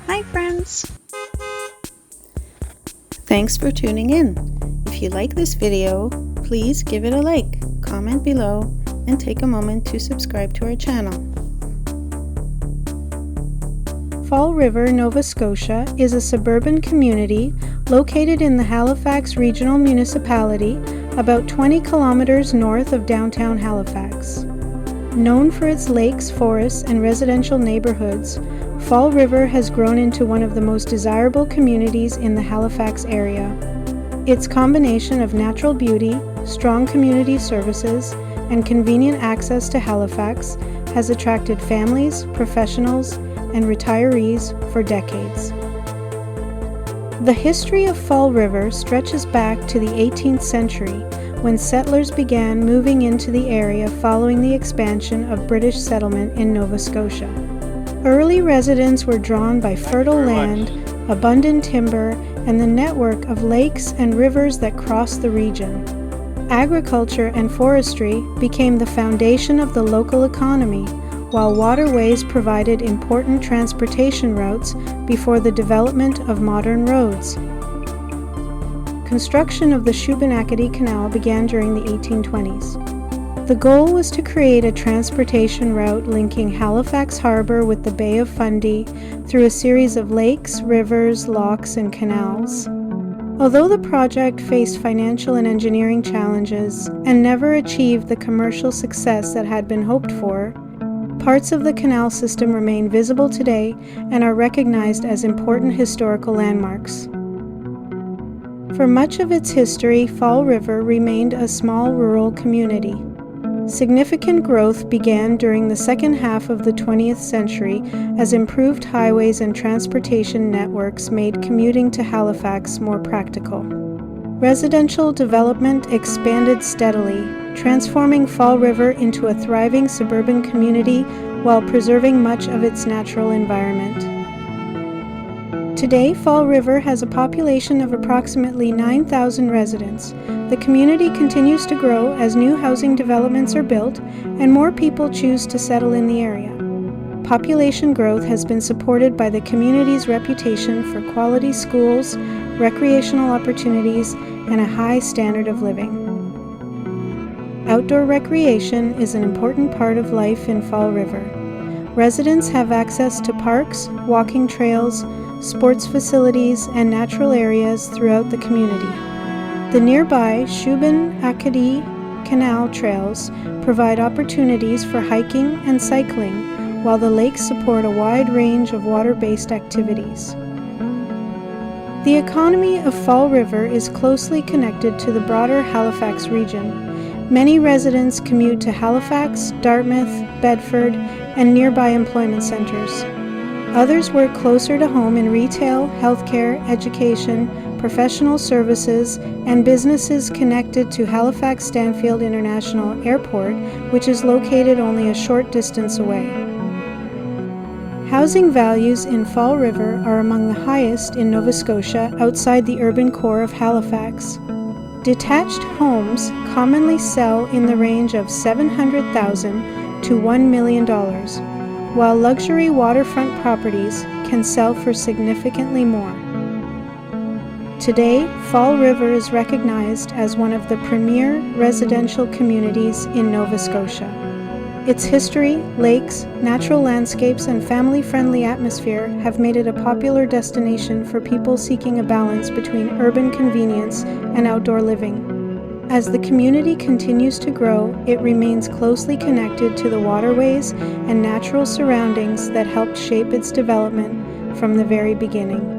Hi friends! Thanks for tuning in. If you like this video, please give it a like, comment below, and take a moment to subscribe to our channel. Fall River, Nova Scotia is a suburban community located in the Halifax Regional Municipality, about 20 kilometers north of downtown Halifax. Known for its lakes, forests, and residential neighborhoods, Fall River has grown into one of the most desirable communities in the Halifax area. Its combination of natural beauty, strong community services, and convenient access to Halifax has attracted families, professionals, and retirees for decades. The history of Fall River stretches back to the 18th century, when settlers began moving into the area following the expansion of British settlement in Nova Scotia. Early residents were drawn by fertile land, abundant timber, and the network of lakes and rivers that crossed the region. Agriculture and forestry became the foundation of the local economy, while waterways provided important transportation routes before the development of modern roads. Construction of the Shubenacadie Canal began during the 1820s. The goal was to create a transportation route linking Halifax Harbour with the Bay of Fundy through a series of lakes, rivers, locks, and canals. Although the project faced financial and engineering challenges and never achieved the commercial success that had been hoped for, parts of the canal system remain visible today and are recognized as important historical landmarks. For much of its history, Fall River remained a small rural community. Significant growth began during the second half of the 20th century as improved highways and transportation networks made commuting to Halifax more practical. Residential development expanded steadily, transforming Fall River into a thriving suburban community while preserving much of its natural environment. Today, Fall River has a population of approximately 9,000 residents. The community continues to grow as new housing developments are built and more people choose to settle in the area. Population growth has been supported by the community's reputation for quality schools, recreational opportunities, and a high standard of living. Outdoor recreation is an important part of life in Fall River. Residents have access to parks, walking trails, sports facilities, and natural areas throughout the community. The nearby Shubenacadie Canal trails provide opportunities for hiking and cycling, while the lakes support a wide range of water-based activities. The economy of Fall River is closely connected to the broader Halifax region. Many residents commute to Halifax, Dartmouth, Bedford, and nearby employment centres. Others work closer to home in retail, healthcare, education, professional services, and businesses connected to Halifax Stanfield International Airport, which is located only a short distance away. Housing values in Fall River are among the highest in Nova Scotia outside the urban core of Halifax. Detached homes commonly sell in the range of $700,000 to $1 million. While luxury waterfront properties can sell for significantly more. Today, Fall River is recognized as one of the premier residential communities in Nova Scotia. Its history, lakes, natural landscapes, and family-friendly atmosphere have made it a popular destination for people seeking a balance between urban convenience and outdoor living. As the community continues to grow, it remains closely connected to the waterways and natural surroundings that helped shape its development from the very beginning.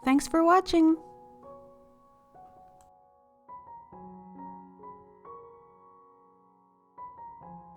Thanks for watching!